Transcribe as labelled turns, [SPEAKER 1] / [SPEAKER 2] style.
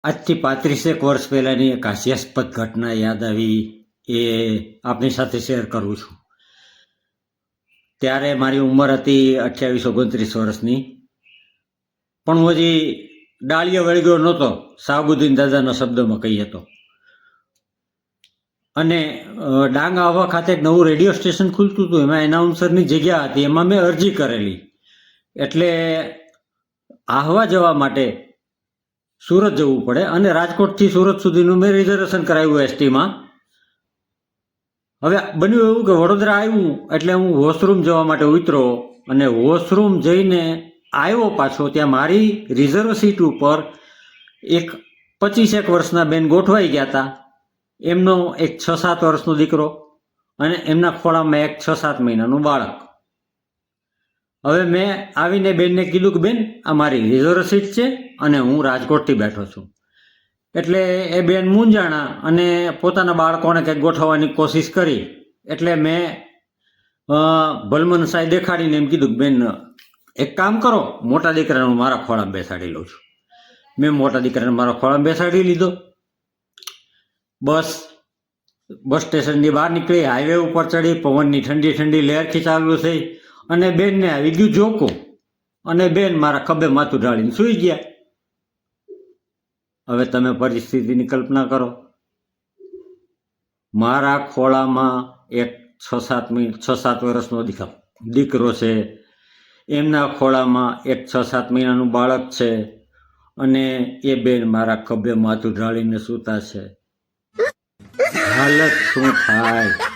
[SPEAKER 1] આજથી 35 વર્ષ પહેલાની એક હાસ્યાસ્પદ ઘટના યાદ આવી, એ આપની સાથે શેર કરું છું. ત્યારે મારી ઉંમર હતી 28-29 વર્ષની, પણ હું હજી ડાળીએ વળગ્યો નહોતો. શાહબુદ્દીન દાદાનો શબ્દમાં કહીએ તો. અને ડાંગ આહવા ખાતે એક નવું રેડિયો સ્ટેશન ખુલતું હતું, એમાં એનાઉન્સરની જગ્યા હતી, એમાં મેં અરજી કરેલી. એટલે આહવા જવા માટે સુરત જવું પડે અને રાજકોટથી સુરત સુધીનું મેં રિઝર્વેશન કરાવ્યું એસટીમાં. હવે બન્યું એવું કે વડોદરા આવ્યું એટલે હું વોશરૂમ જવા માટે ઉતરો અને વોશરૂમ જઈને આવ્યો પાછો, ત્યાં મારી રિઝર્વ સીટ ઉપર એક 25 વર્ષના બેન ગોઠવાઈ ગયા હતા. એમનો એક 6-7 વર્ષનો દીકરો અને એમના ખોળામાં એક 6-7 મહિનાનું બાળક. હવે મેં આવીને બેનને કીધું કે બેન, આ મારી રિઝર્વ સીટ છે અને હું રાજકોટથી બેઠો છું. એટલે એ બેન મૂંઝાણા અને પોતાના બાળકોને કંઈક ગોઠવવાની કોશિશ કરી. એટલે મેં ભલમન સાહેબ દેખાડીને એમ કીધું કે બેન, એક કામ કરો, મોટા દીકરાને હું મારા ખોળામાં બેસાડી લઉં છું. મેં મોટા દીકરાને મારા ખોળામાં બેસાડી લીધો. બસ સ્ટેશનની બહાર નીકળી, હાઈવે ઉપર ચડી, પવનની ઠંડી ઠંડી લહેરખી ચાલુ થઈ અને બેનને આવી ગયું જોકું અને બેન મારા ખભે માથું ઢાળીને સૂઈ ગયા. હવે તમે પરિસ્થિતિની કલ્પના કરો. મારા ખોળામાં એક 6-7 વર્ષનો દીકરો છે, એમના ખોળામાં એક 6-7 મહિનાનું બાળક છે અને એ બેન મારા ખભે માથું ઢાળીને સૂતા છે. હાલત શું થાય!